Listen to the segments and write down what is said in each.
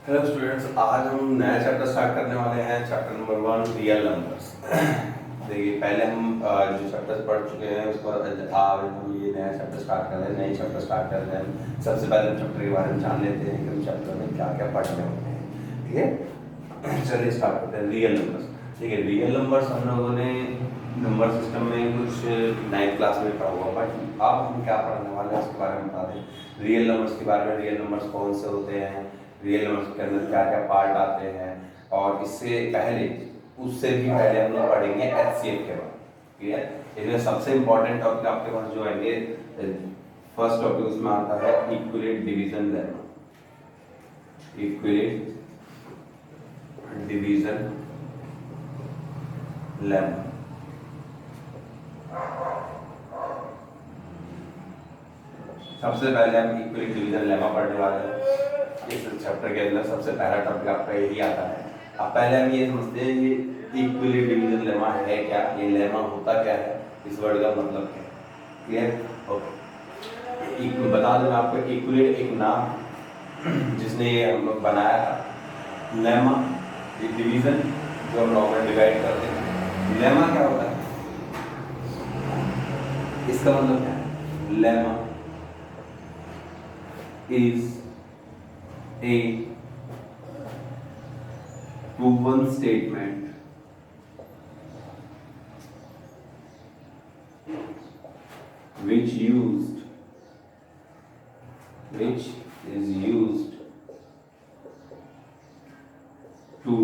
Hello students, आज हम नया चैप्टर स्टार्ट करने वाले हैं। Chapter number 1, real numbers. देखिए, पहले हम जो चैप्टर्स पढ़ चुके हैं उसको आज हम ये नया चैप्टर स्टार्ट कर रहे हैं, नई चैप्टर स्टार्ट कर रहे हैं। सबसे पहले हम चैप्टर के बारे में जान लेते हैं कि हम चैप्टर में क्या क्या पढ़ने होते हैं। ठीक है, चलिए स्टार्ट करते हैं। Real numbers. ठीक है, रियल नंबर्स हम लोगों ने नंबर सिस्टम में कुछ 9th क्लास में पढ़ा हुआ, बट अब हम क्या पढ़ने वाले हैं उसके बारे में बता दें। रियल नंबर्स के बारे में, रियल नंबर्स कौन से होते हैं, रियल नंबर्स के अंदर क्या क्या पार्ट आते हैं, और इससे पहले उससे भी पहले हम लोग पढ़ेंगे एचसीएफ के बारे में। क्लियर? इसमें सबसे इंपॉर्टेंट टॉपिक आपके पास जो आएंगे, फर्स्ट टॉपिक उसमें आता है Euclid division lemma. Euclid division lemma. सबसे पहले हम इक्विलेट डिवीजन लेमा पढ़ने वाले हैं। इस चैप्टर के अंदर सबसे पहला टॉपिक आपका यही आता है। अब पहले हम ये समझते हैं ये इक्विलेट डिवीजन लेमा है क्या, ये लेमा होता क्या है, इस वर्ड का मतलब क्या है। क्लियर? ओके, बता दूं आपको, इक्विलेट एक नाम जिसने ये हम लोग बनाया था। लेमा एक डिवीजन जो हम नॉर्मल डिवाइड करते हैं। लेमा क्या होता है, इसका मतलब क्या है? Lemma is a proven statement which is used to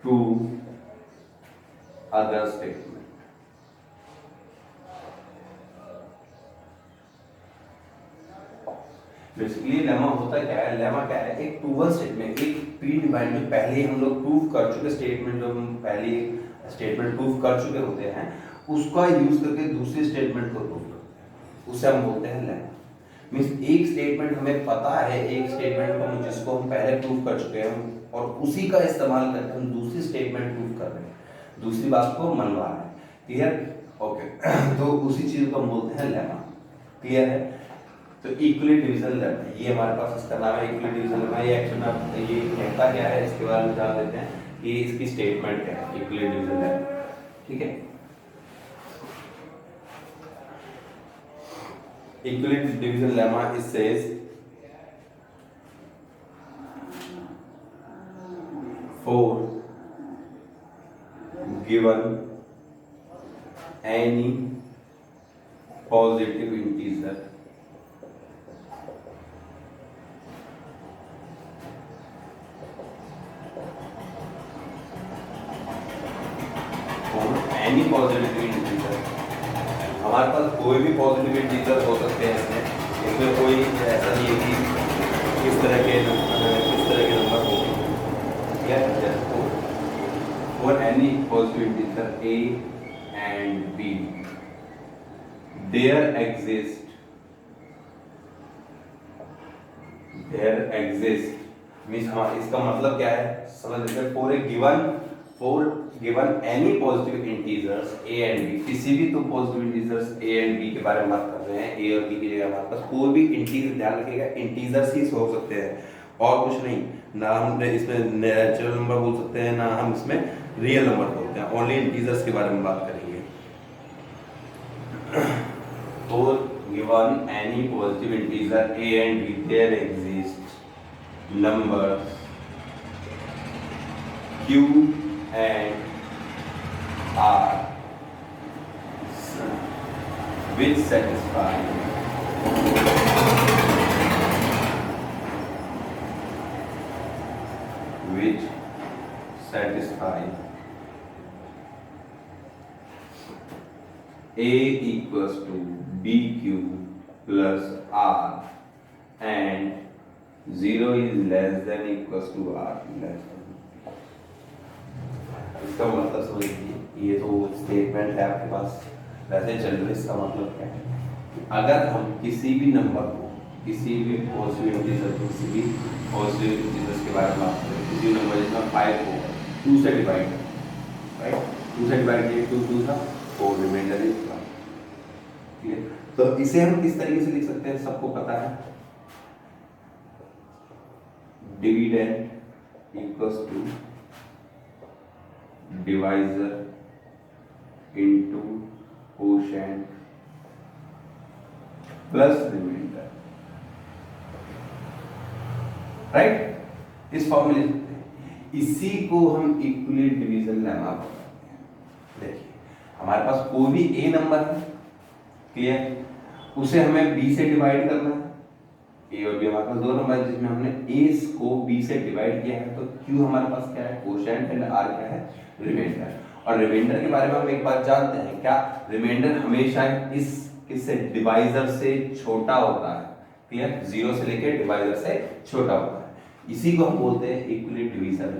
prove other statement। Basically lemma होता क्या है? लेमा क्या है? एक प्रूवन स्टेटमेंट, एक प्री डिफाइंड, जो पहले हम लोग प्रूव कर चुके स्टेटमेंट, जो हम पहले स्टेटमेंट प्रूव कर चुके होते हैं, उसका यूज करके दूसरे स्टेटमेंट को प्रूव करते हैं, उसे हम बोलते हैं लेमा। मींस एक स्टेटमेंट हमें पता है, एक स्टेटमेंट को जिसको हम पहले प्रूव कर चुके हैं और उसी का इस्तेमाल करके हम दूसरी स्टेटमेंट प्रूव कर रहे हैं, दूसरी बात को मनवा रहे हैं। क्लियर? ओके, तो उसी चीज को हम बोलते हैं लेमा। क्लियर है? तो इक्विलेट डिवीजन लेमा, ये हमारे पास इसका नाम है इक्विलेट डिवीजन लेमा। ये एक्चुअली ये कहता क्या है इसके बारे में जान लेते हैं कि इसकी स्टेटमेंट क्या है, इक्विलेट डिवीजन लेमा। ठीक है, Euclid division lemma it says for given any positive integer any positive integer. हमारे पास कोई भी पॉजिटिव इंटीजर हो सकते हैं, इसमें कोई ऐसा नहीं है कि किस तरह के नंबर होंगे। For any positive integer a and b there exist means, हाँ, इसका मतलब क्या है समझ लेते हैं। for given any positive integers a and b, किसी भी तो positive integers a and b के बारे में बात कर रहे हैं, a और b की जगह हमारे पास कोई भी इंटीजर, ध्यान रखिएगा, इंटीजर्स ही हो सकते हैं और कुछ नहीं। ना हम इसमें नेचुरल नंबर बोल सकते हैं, ना हम इसमें रियल नंबर बोलते हैं, ओनली इंटीजर्स के बारे में बात करेंगे। For given any positive integer a and b there exist numbers q and r which satisfy a equals to bq plus r and 0 is less than equals to r less than। इसका मतलब समझिए, ये तो statement है आपके पास, वैसे generally इसका मतलब क्या है? अगर हम किसी भी नंबर को, किसी भी पॉजिटिव इंटीजर के बारे में बात करें, किसी नंबर जिसमें 5 को 2 से डिवाइड करें, राइट, 2 से डिवाइड किए 2 था 4 रिमाइंडर है। ठीक है, तो इसे हम किस तरीके से लिख सकते हैं, सबको पता है। Dividend equals to divisor into quotient plus remainder, right. इस फॉर्मूले इसी को हम इक्विवेलेंट डिवीजन लेमा बोलते हैं। देखिए हमारे पास कोई भी ए नंबर है, क्लियर, उसे हमें बी से डिवाइड करना है। ए और बी हमारे पास दो नंबर है जिसमें हमने ए को बी से डिवाइड किया है, तो क्यू हमारे पास क्या है, कोशेंट, एंड आर क्या है, रिमाइंडर। और रिमाइंडर के बारे में हम एक बात जानते हैं, क्या रिमाइंडर हमेशा इससे डिवाइजर से छोटा होता है, क्लियर, जीरो से लेकर डिवाइजर से छोटा होता है। इसी को हम बोलते हैं इक्विवेलेंट डिवीजन।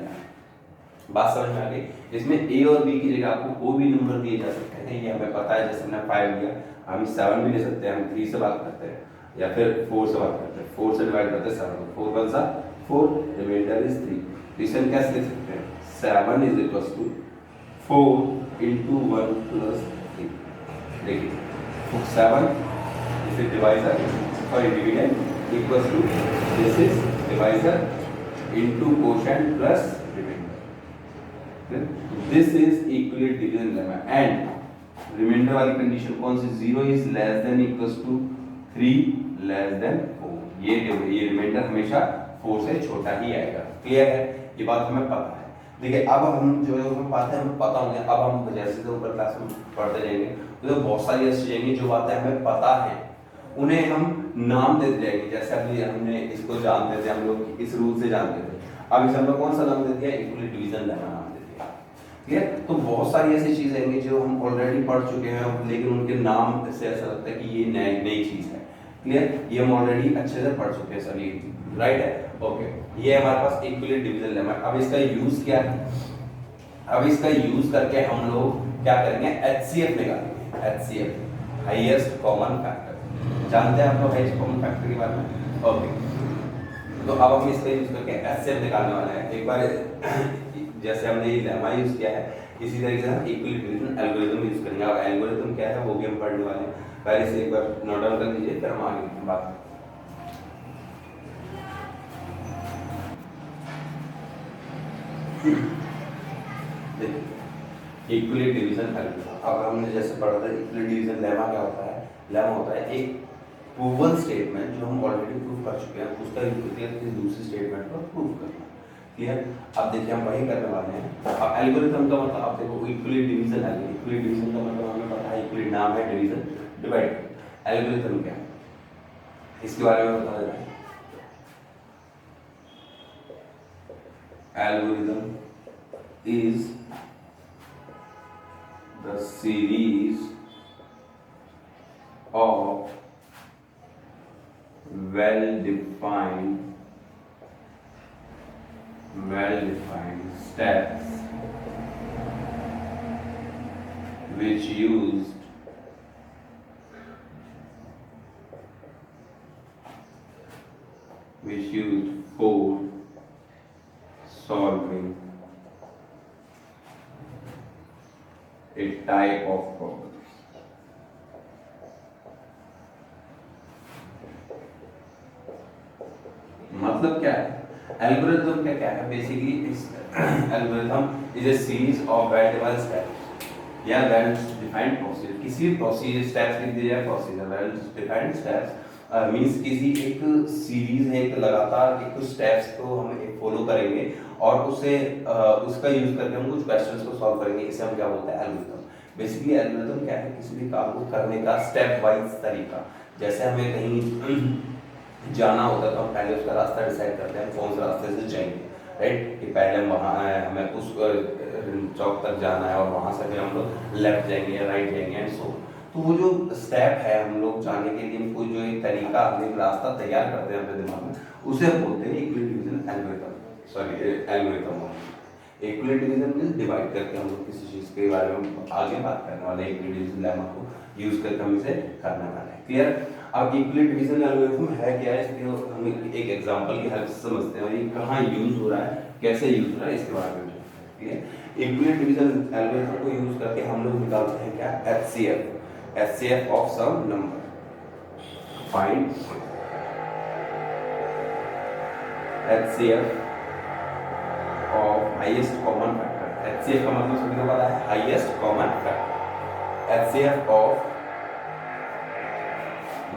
बात समझ में आ गई। इसमें ए और बी की जगह आपको कोई भी नंबर दिए जा सकते हैं, ये हमें पता है। जैसे हमने 5 लिया, हम 7 भी ले सकते हैं, हम 3 से बात करते हैं या फिर 4 से बात करते हैं, 4 से डिवाइड करते हैं 7, 4 1 सा 4, रिमाइंडर इज 3। तो इसे हम कैसे लिख सकते हैं, 7 is equal to 4 into 1 plus 3। देखिए 7 इसे divisor, sorry dividend equal to this is divisor into quotient plus remainder। This is equivalent division lemma, and remainder वाली कंडीशन कौन सी, 0 is less than equals to 3 less than 4। ये reminder हमेशा 4 से छोटा ही आएगा, clear है, ये बात हमें पता है। देखिए अब हम जो हमें बातें हमें पता होंगे, अब हम जैसे जैसे ऊपर क्लास में पढ़ते जाएंगे तो बहुत सारी ऐसी जाएंगी जो बातें हमें पता है उन्हें हम नाम देते जाएंगे। जैसे अभी हमने इसको जानते थे, हम लोग इस रूल से जानते थे, अब इसे हम लोग कौन सा नाम दे दिया, इक्विवेलेंट डिवीजन लेमा नाम दे दिया, क्लियर। तो बहुत सारी ऐसी चीजें हैं जो हम ऑलरेडी पढ़ चुके हैं, लेकिन उनके नाम से ऐसा लगता है कि ये नई चीज है, क्लियर, ये हम ऑलरेडी अच्छे से पढ़ चुके हैं सभी, राइट है, ओके। ये हमारे पास इक्विवेलेंट डिवीजन लेमा। अब इसका यूज क्या है, अब इसका यूज करके हम लोग क्या करेंगे, एचसीएफ निकालेंगे। एचसीएफ हाईएस्ट कॉमन फैक्टर, जानते हैं आप लोग हाईएस्ट कॉमन फैक्टर के बारे में, ओके। तो अब हम इसका यूज करके एचसीएफ निकालने वाले हैं। एक बार जैसे हमने ये लेमा यूज किया है, इसी तरीके से हम इक्विवेलेंट डिवीजन एल्गोरिथम यूज करेंगे। अब एल्गोरिथम क्या है वो भी हम पढ़ने वाले हैं, पहले से एक बार नोट डाउन कर लीजिए, फिर हम आगे बात। इक्विवेलेंट डिवीजन एल्गोरिथम, अब हमने जैसे पढ़ा था इक्विवेलेंट डिवीजन लेमा क्या होता है, लेमा होता है एक प्रूवन स्टेटमेंट जो हम ऑलरेडी प्रूव कर चुके हैं, उसका यूज करके दूसरी स्टेटमेंट को प्रूव करना, क्लियर। अब देखिए हम वही करने वाले हैं। अब एल्गोरिथम का मतलब आप देखो, इक्विवेलेंट डिवीजन है, इक्विवेलेंट डिवीजन का मतलब हमें पता है, इक्विवेलेंट नाम है, डिवीजन डिवाइड। एल्गोरिथम क्या है इसके बारे में बता दें। Algorithm is the series of well-defined steps which used for solving a type of problem। मतलब क्या है, एल्गोरिथम क्या है, basically algorithm is a series of well defined steps या वेल डिफाइंड प्रोसीजर। किसी भी प्रोसीजर स्टेप्स लिख दिया जाए, procedure well defined steps means किसी एक सीरीज है, एक लगातार एक कुछ स्टेप्स को हम एक फॉलो करेंगे और उसे उसका यूज करके हम कुछ क्वेश्चंस को सॉल्व करेंगे। इसे हम क्या बोलते हैं, एल्गोरिथम। बेसिकली एल्गोरिथम क्या है, किसी भी काम को करने का स्टेप वाइज तरीका। जैसे हमें कहीं जाना होता है तो हम पहले उसका रास्ता डिसाइड करते हैं, कौन सा रास्ते से जाएंगे, राइट, कि पहले हम वहाँ हमें उस चौक तक जाना है और वहाँ से फिर हम लोग लेफ्ट जाएंगे या राइट जाएंगे एंड सो। तो वो जो स्टेप है हम लोग जाने के लिए कोई जो एक तरीका, हम एक रास्ता तैयार करते हैं अपने दिमाग में, उसे हम बोलते हैं equivalent division algorithm, sorry algorithm. Equivalent division में डिवाइड करके हम लोग किसी चीज़ के बारे में आगे बात करने वाले हैं, इक्विवेलेंट डिवीजन लेमा को यूज करके हम इसे करने वाले हैं, क्लियर। अब इक्विवेलेंट डिवीजन एल्गोरिथम है क्या है, इसके हम एक एग्जांपल की हेल्प से समझते हैं और ये कहाँ यूज हो रहा है, कैसे यूज हो रहा है, इसके बारे में, क्लियर। इक्विवेलेंट डिवीजन एल्गोरिथम को यूज करके हम लोग निकालते हैं क्या, HCF of some number, find HCF of highest common factor. HCF का मतलब सभी को पता है, highest common factor. HCF of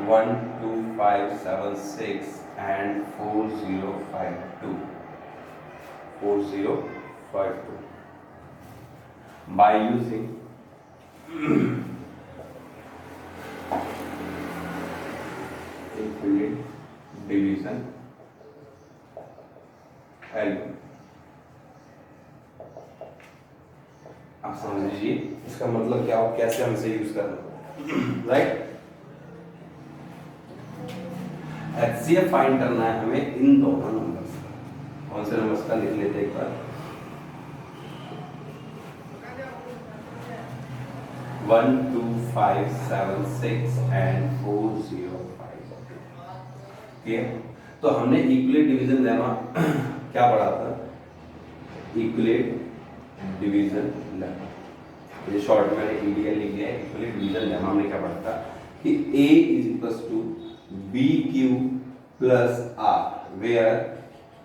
1 2 5 7 6 and 4052 by using Euclid division algorithm। आप समझ लीजिए इसका मतलब क्या हो, कैसे हम इसे यूज करना, राइट। HCF फाइंड करना है हमें इन दोनों नंबर्स का। कौन से नंबर्स का लिख लेते हैं एक बार। 1 2 5 7 6 and 4052। क्लियर। तो हमने यूक्लिड डिवीजन लेमा क्या पढ़ा था, यूक्लिड डिवीजन लेमा, ये शॉर्ट में मैंने EDL लिख दिया है। यूक्लिड डिवीजन लेमा हमने क्या पढ़ा था कि A is equals to BQ plus R, where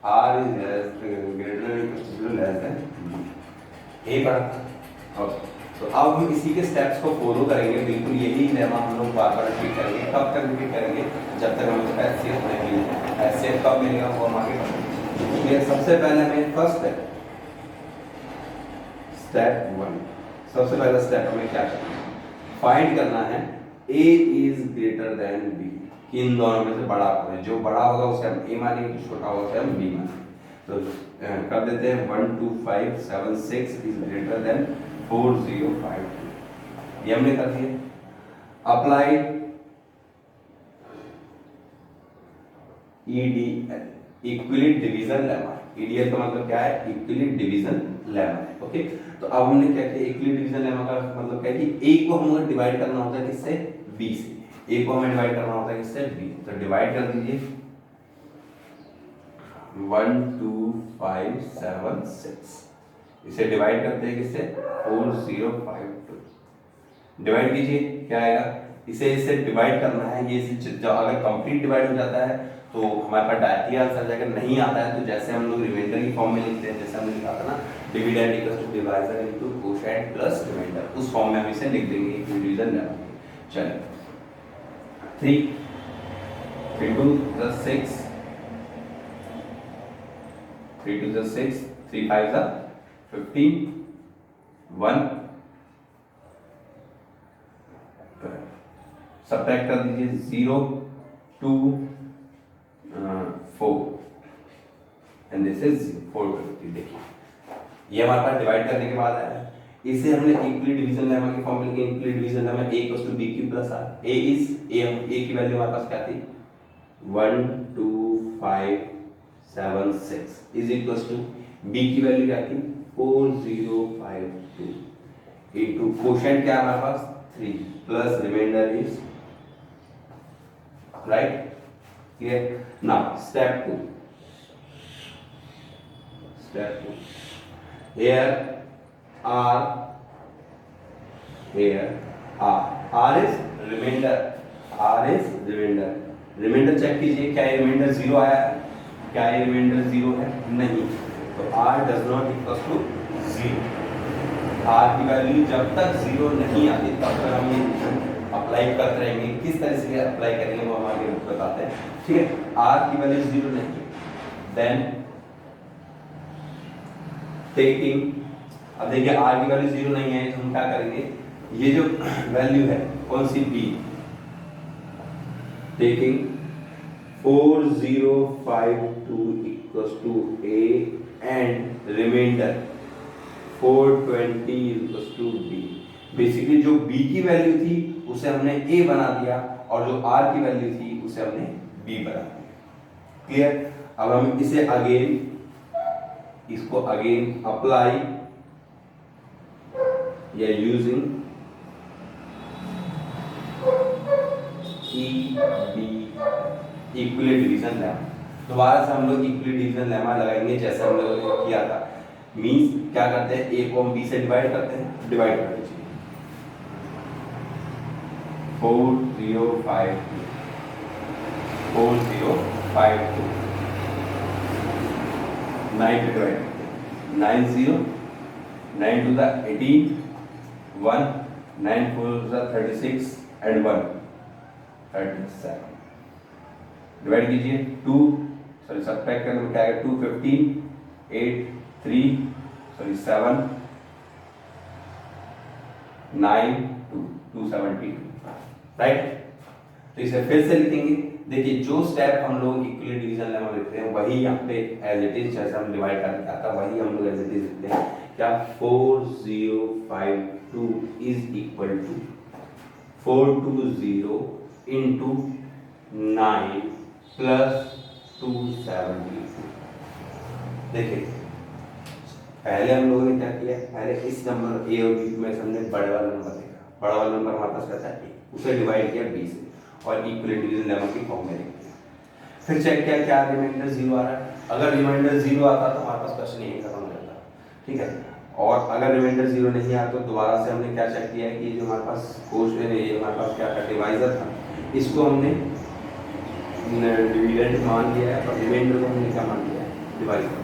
R is greater than less than B। ये पढ़ा। ओके, तो अब हम इसी के स्टेप्स को फॉलो करेंगे। बिल्कुल यही लेमा हम लोग बार बार रिपीट करेंगे। कब तक रिपीट करेंगे, जब तक हमें इसका HCF नहीं मिलेगा। HCF कब मिलेगा वो हम आगे पढ़ेंगे। ये सबसे पहले हमें फर्स्ट स्टेप 1, सबसे पहला स्टेप हमें क्या करना है, फाइंड करना है A is greater than B। इन दोनों में से बड़ा कौन है, जो बड़ा होगा उसे हम A मानेंगे, जो छोटा होगा उसे हम B मानेंगे। तो कर देते हैं 1 2 5 7 6 is greater than 4052। ये हमने कर दिया। Apply EDL, Euclid division lemma. EDL का मतलब क्या है, इक्विलिड डिवीजन लेमा। ओके, तो अब हमने क्या किया, इक्विलिड डिवीजन लेमा का मतलब क्या है कि A को हमें डिवाइड करना होता है किससे, B से। A को हमें डिवाइड करना होता है किससे, B। तो डिवाइड कर दीजिए 1 2 5 7 6, इसे डिवाइड करते हैं किससे, 4052। डिवाइड कीजिए, क्या आएगा, इसे इससे डिवाइड करना है। ये जब अगर कंप्लीट डिवाइड हो जाता है तो हमारे पास डायरेक्टली आंसर जाएगा, नहीं आता है तो जैसे हम लोग रिमाइंडर की फॉर्म में लिखते हैं, जैसे हमने लिखा था ना, dividend equals to divisor into quotient plus remainder, उस फॉर्म में हम इसे लिख देंगे डिवीजन लेमा। चलिए 3 3 2 + 6 3 2 + 6 3 5 = 15 1 सब्ट्रैक्ट कर दीजिए 0 2 4 एंड दिस इज 450। देखिए ये हमारे पास डिवाइड करने के बाद आया। इसे हमने इक्विलिड डिवीजन लेमा की फॉर्म में लिखा। Euclid division lemma A = BQ + R। A is A की वैल्यू हमारे पास क्या थी, 1 2 5 7 6 इज इक्वल्स टू B की वैल्यू क्या थी, 4052 इनटू कोशेंट क्या है हमारे पास 3 plus remainder is right. Clear. Now step 2, here R is remainder, remainder check कीजिए, क्या ये रिमाइंडर 0 आया है, क्या ये रिमाइंडर 0 है, नहीं। तो R does not equals to 0। R की वैल्यू जब तक 0 नहीं आती तब तक हम ये अप्लाई करते रहेंगे। किस तरह से अप्लाई करेंगे वो हम आगे बताते हैं, ठीक है। R की वैल्यू 0 नहीं है, देन टेकिंग, अब देखिए R की वैल्यू 0 नहीं है तो हम क्या करेंगे, ये जो वैल्यू है कौन सी, B, taking 4052 equals to A and remainder 420 equals to B। Basically जो B की वैल्यू थी उसे हमने A बना दिया और जो R की वैल्यू थी उसे हमने B बना दिया। क्लियर। अब हम इसे इसको अगेन अप्लाई या यूजिंग इक्विलिड डिवीजन लेमा, दोबारा से हम लोग इक्विलिड डिवीजन लेमा लगाएंगे जैसे हम लोग किया था। मींस क्या करते हैं, A को हम B से डिवाइड करते हैं, डिवाइड कर दीजिए 4052 9 पे डिवाइड करते हैं, 9 0, 9 two the 18, 1, 9 4 the 36 and 1 37। Divide कीजिए 2, सॉरी सब्ट्रैक्ट करने में क्या आएगा, 2 15, 8 3 सॉरी 7 9 2 272, राइट। तो इसे फिर से लिखेंगे। देखिए जो स्टेप हम लोग इक्वली डिवीजन लेमा लिखते हैं वही यहाँ पे एज इट इज, जैसे हम डिवाइड करके आता है वही हम लोग एज इट इज लिखते हैं। क्या 4052 is equal to 420 into 9 plus 272। देखिए पहले हम लोगों ने क्या किया, पहले इस नंबर ए और बी में हमने बड़े वाला नंबर देखा, बड़ा वाला नंबर हमारे पास रहता है ए, उसे डिवाइड किया बी से और इक्वल डिवीजन लेमा की फॉर्म में लिख दिया। फिर चेक किया क्या रिमाइंडर 0 आ रहा है। अगर रिमाइंडर 0 आता तो हमारे पास क्वेश्चन यही खत्म हो जाता, ठीक है। और अगर रिमाइंडर 0 नहीं आया तो दोबारा से हमने क्या चेक किया है कि जो हमारे पास क्वेश्चन है, ये हमारे पास क्या था, डिवाइजर था, इसको हमने डिविडेंड मान लिया है और रिमाइंडर को हमने क्या मान लिया है, डिवाइजर।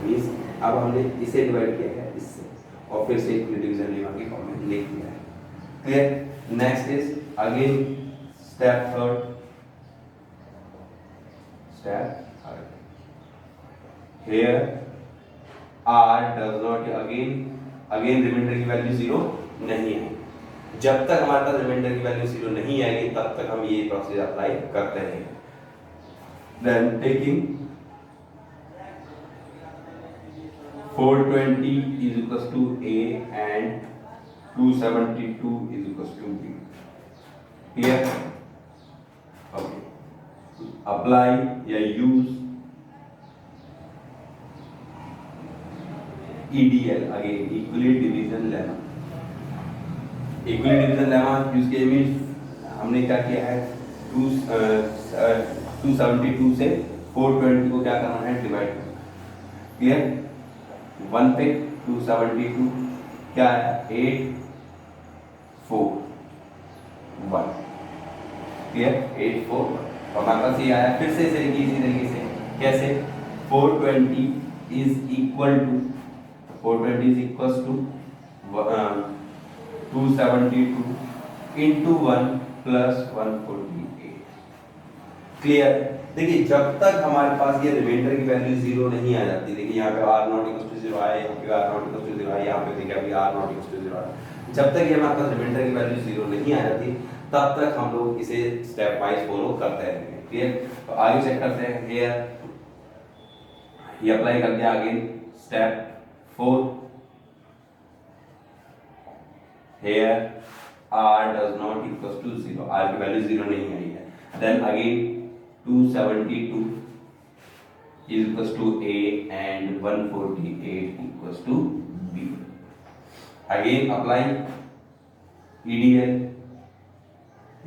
मींस अब हमने इसे डिवाइड किया है इससे और फिर से इक्वल डिवीजन लेमा की फॉर्म में लिख दिया है। Clear. Next is again step third, here r does not, again remainder की वैल्यू 0 नहीं है। जब तक हमारे पास रिमाइंडर की वैल्यू 0 नहीं आएगी तब तक हम ये प्रोसेस अप्लाई करते रहेंगे। then taking 420 is equals to a and 272 is equals to b। clear। Okay. Apply या use EDL again, equally division lemma। equally division lemma use के मीन्स हमने क्या किया है, 272 से 420 को क्या करना है, डिवाइड करना है। क्लियर। 1 पे 272 क्या है, 8 4 1। क्लियर। 8 4 1 हमारे पास ये आया। फिर से इसी तरीके से कैसे, 420 is equal to 272 into 1 plus 148। Clear. देखिए जब तक हमारे पास ये रिमाइंडर की वैल्यू 0 नहीं आ जाती, देखिए यहाँ पे r नॉट इक्वल टू 0 आया, यहाँ पे r नॉट इक्वल टू 0 आया, यहाँ पे देखिए अभी r नॉट इक्वल टू 0 आया। जब तक ये हमारे पास रिमाइंडर की वैल्यू 0 नहीं आ जाती तब तक हम लोग इसे स्टेप वाइज फॉलो करते रहेंगे। क्लियर। तो आगे चेक करते हैं। हियर ये अप्लाई कर दिया। Again step 4, here r does not equals to 0, r की वैल्यू 0 नहीं आई है। Then again 272 is equals to a and 148 equals to b। Again apply EDL,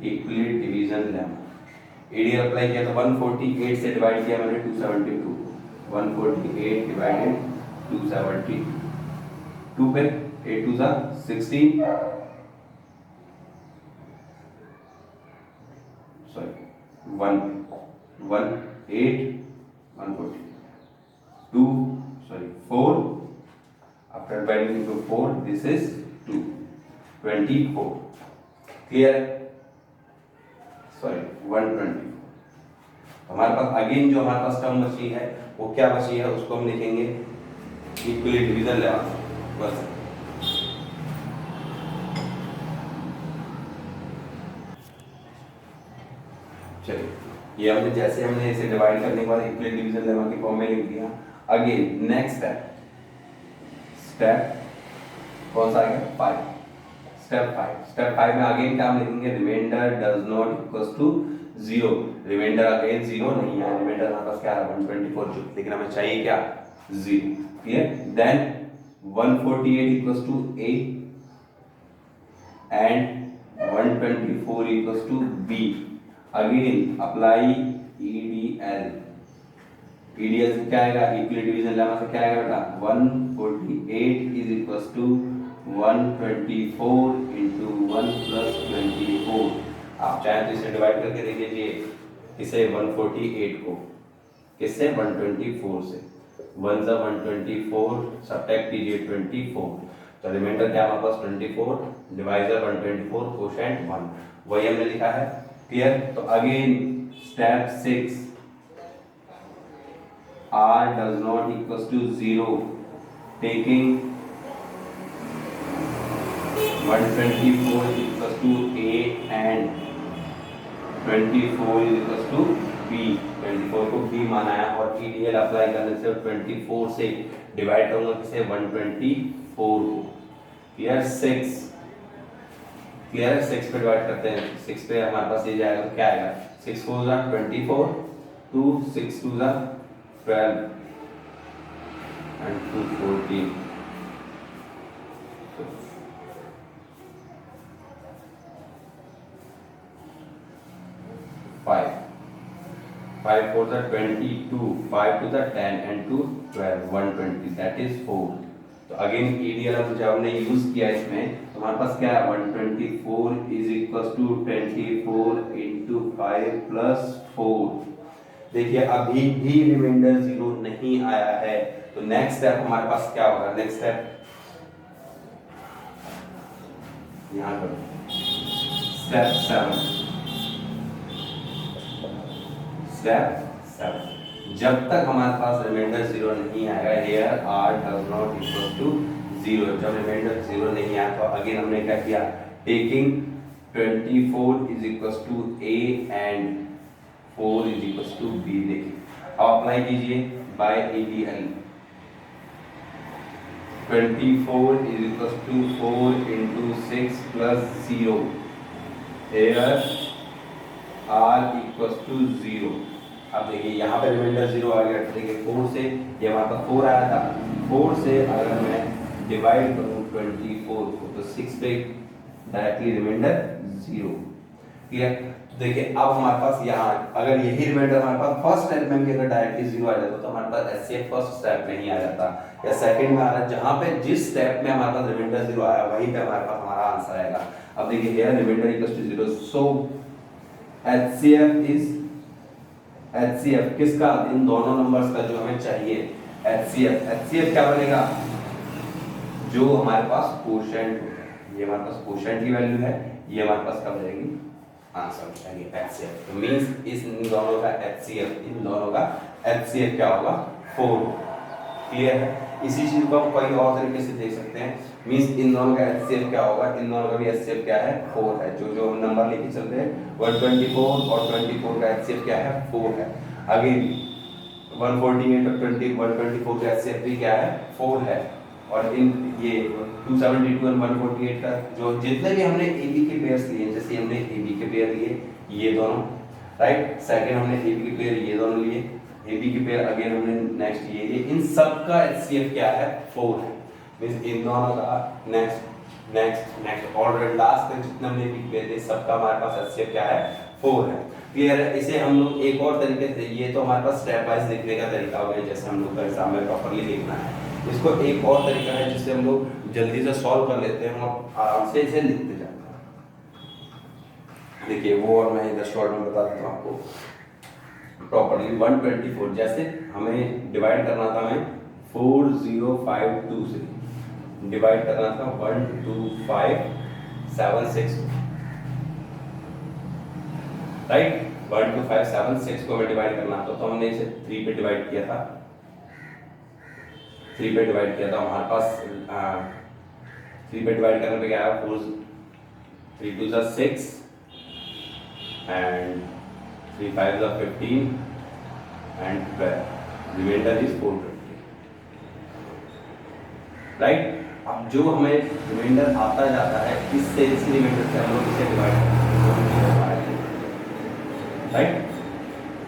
equally division lemma. EDL apply किया तो 148 से डिवाइड किया मैंने 272, 148 डिवाइडेड 272, 2 पे 8 2 16, sorry 1 1 8 140 2 sorry 4 after dividing into 4 this is 2 24। Clear. Sorry 120। हमारे पास अगेन जो हमारे पास टर्म बची है वो क्या बची है, उसको हम लिखेंगे इक्वली डिवीजन लेमा। बस चलिए ये हमने जैसे हमने इसे डिवाइड करने के बाद इक्वली डिवीजन लेमा की फॉर्म में लिख दिया। अगेन नेक्स्ट स्टेप कौन सा आ गया, 5। स्टेप 5 में अगेन क्या हम लिखेंगे, remainder does not equals to 0। Remainder again 0 नहीं है, रिमाइंडर हमारे पास क्या है 124, लेकिन हमें चाहिए क्या 0। Clear. Then 148 equals to a and 124 equals to b। Again apply EDL। EDL से क्या आएगा, इक्वली डिवीजन लेमा से क्या आएगा बेटा, 148 is equals to 124 into 1 plus 24। आप चाहे तो इसे डिवाइड करके देख लीजिए, इसे 148 को किससे, 124 से। 1 सा 124, सब्ट्रैक्ट कीजिए 24, तो रिमाइंडर क्या हमारे पास 24, डिवाइजर 124, कोशेंट 1, वही हमने लिखा है। क्लियर? तो again step 6, r does not equals to 0, taking 124 is equals to a and 24 is equals to b, 24 को b माना है और EDL अप्लाई करने से 24 से डिवाइड करूंगा किसे 124 को। क्लियर? 6 क्लियर है? 6 पे डिवाइड करते हैं, 6 पे हमारे पास ये जाएगा तो क्या आएगा 6 4 जा 24, 2 6 2 जा 12 and 2 14, 5 5 4 the 22, 5 to the 10 and 2 12, 120, that is 4। तो अगेन EDL जब हमने यूज किया इसमें तो हमारे पास क्या है 124 is equal to 24 into 5 plus 4। देखिए अभी भी रिमाइंडर 0 नहीं आया है, तो नेक्स्ट स्टेप हमारे पास क्या होगा, नेक्स्ट स्टेप यहाँ पर स्टेप 7, स्टेप 7, जब तक हमारे पास रिमाइंडर 0 नहीं आएगा, here r does not equal to 0, जब रिमाइंडर 0 नहीं आया तो अगेन हमने क्या किया, taking 24 is equals to a and 4 is equals to b। देखिए अब अप्लाई कीजिए bye EDL, 24 is equals to 4 into 6 plus 0, here r equals to 0। अब देखिए यहाँ पे रिमाइंडर 0 आ गया, देखिए 4 से ये हमारे पास 4 आया था, 4 से अगर मैं डिवाइड करूँ 24 को तो 6 पे डायरेक्टली रिमाइंडर 0। क्लियर? देखिए अब हमारे पास यहाँ अगर यही रिमाइंडर हमारे पास फर्स्ट स्टेप में भी अगर डायरेक्टली 0 आ जाता तो हमारे पास HCF फर्स्ट स्टेप में ही आ जाता या सेकंड में आ रहा है, जहाँ पे जिस स्टेप में हमारे पास रिमाइंडर 0 आया वहीं पे हमारे पास हमारा आंसर आएगा। अब देखिए here remainder equals to 0, so HCF किसका, इन दोनों नंबर्स का जो हमें चाहिए HCF क्या बनेगा, जो हमारे पास कोशेंट होगा, ये हमारे पास कोशेंट की वैल्यू है, ये हमारे पास क्या बनेगी आंसर चाहिए HCF। तो मींस इन दोनों का HCF क्या होगा 4। क्लियर है? इसी चीज को हम कोई और तरीके से देख सकते हैं, मींस इन दोनों का HCF क्या होगा, इन दोनों का भी HCF क्या है 4 है, जो हम नंबर लेके चलते हैं 124 और 24 का HCF क्या है 4 है। अगेन 148 और 124 का HCF भी क्या है 4 है, और इन ये 272 और 148 का जो जितने भी हमने AB के पेयर्स लिए, जैसे हमने AB के पेयर लिए ये दोनों, राइट, सेकंड हमने AB के पेयर ये दोनों लिए, AB के पेयर अगेन हमने नेक्स्ट ये इन सब का HCF क्या है 4 है, मींस इन दोनों का नेक्स्ट और लास्ट तक जितने हमने AB के पेयर थे सबका हमारे पास HCF क्या है 4 है। क्लियर है? इसे हम लोग एक और तरीके से, ये तो हमारे पास स्टेप वाइज लिखने का तरीका हो गया, जैसे हम लोग का एग्जाम में प्रॉपर्ली लिखना है, इसको एक और तरीका है जिससे हम लोग जल्दी से सॉल्व कर लेते हैं और आराम से इसे लिखते जाते हैं। देखिए वो और मैं इधर शॉर्ट में बता देता हूँ आपको प्रॉपर्ली। 124 जैसे हमें डिवाइड करना था, हमें 4052 से डिवाइड करना था 12576, राइट, 12576 को हमें डिवाइड करना था, तो हमने इसे 3 पे डिवाइड किया था, 3 पे डिवाइड किया था हमारे पास 3 पे डिवाइड करने पे क्या आया 3 2 6 and 3 5 15 and 12, reminder is 420, right. अब जो हमें रिमाइंडर आता जाता है इससे इस रिमाइंडर से हम लोग इसे डिवाइड करते हैं, राइट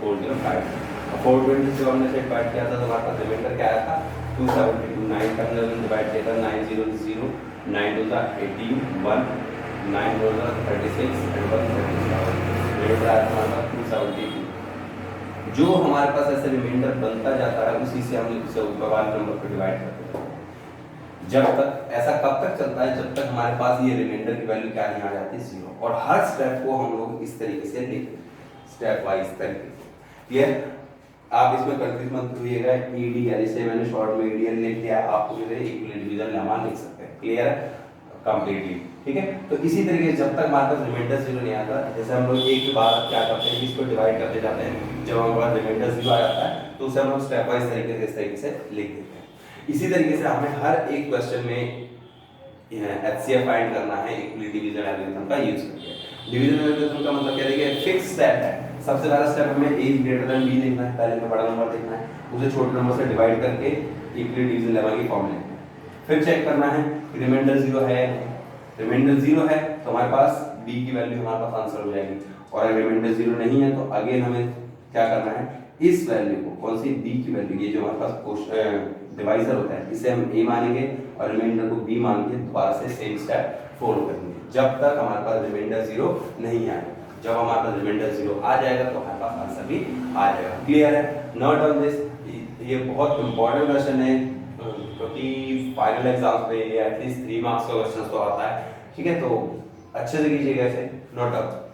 405, 420 से हमने से डिवाइड किया था तो हमारे पास रिमाइंडर क्या आया था 272, 9 का हमने डिवाइड किया था 900, 9 2 18, 1 9 2 36 and 1 37, रिमाइंडर आया था हमारे पास 272। जो हमारे पास ऐसे रिमाइंडर बनता जाता है उसी से हम इसे ऊपर वाले नंबर पर डिवाइड करते हैं। जब तक ऐसा कब तक चलता है, जब तक हमारे पास ये रिमाइंडर की वैल्यू क्या नहीं आ जाती 0, और हर स्टेप को हम लोग इस तरीके से लिखते हैं, स्टेप वाइज तरीके से। क्लियर? आप इसमें कंफ्यूज मत होइएगा, ईडीएल से मैंने शॉर्ट में ईडीएल लिख दिया, आपको इक्विवेलेंट डिवीजन लेमा लिख सकते हैं। क्लियर है कंप्लीटली? ठीक है, तो इसी तरीके से जब तक हमारे पास रिमाइंडर जीरो नहीं आता, जैसे हम लोग एक के बाद क्या करते हैं, इसको डिवाइड करते जाते हैं, जब हमारे पास रिमाइंडर जीरो आ जाता है तो उसे हम लोग स्टेप वाइज तरीके से इस तरीके से लिख देते हैं। इसी तरीके से हमें हर एक क्वेश्चन में HCF फाइंड करना है इक्विवेलेंट डिवीजन एल्गोरिथम का यूज करके। डिवीजन एल्गोरिथम का मतलब क्या देखिए, फिक्स स्टेप है। सबसे पहला स्टेप हमें a ग्रेटर देन b लिखना है, पहले में बड़ा नंबर देखना है, उसे छोटे नंबर से डिवाइड करके इक्विवेलेंट डिवीजन लेमा की फॉर्म लिखना है। फिर चेक करना है रिमाइंडर जीरो है, रिमाइंडर जीरो है तो हमारे पास b की वैल्यू हमारे पास आंसर हो जाएगी, और अगर रिमाइंडर जीरो नहीं है तो अगेन हमें क्या करना है, इस वैल्यू को, कौन सी b की वैल्यू, ये जो हमारे पास डिवाइजर होता है, इसे हम a मानेंगे और रिमाइंडर को b मान के दोबारा से सेम स्टेप फॉलो करेंगे जब तक हमारे पास रिमाइंडर जीरो नहीं आएगा। जब हमारे पास रिमाइंडर जीरो आ जाएगा तो हमारे पास आंसर भी आ जाएगा। क्लियर है? नोट डाउन दिस, ये बहुत इंपॉर्टेंट क्वेश्चन है क्योंकि फाइनल एग्जाम्स में ये एटलीस्ट 3 मार्क्स का क्वेश्चन तो आता है। ठीक है, तो अच्छे से कीजिएगा इसे, नोट डाउन।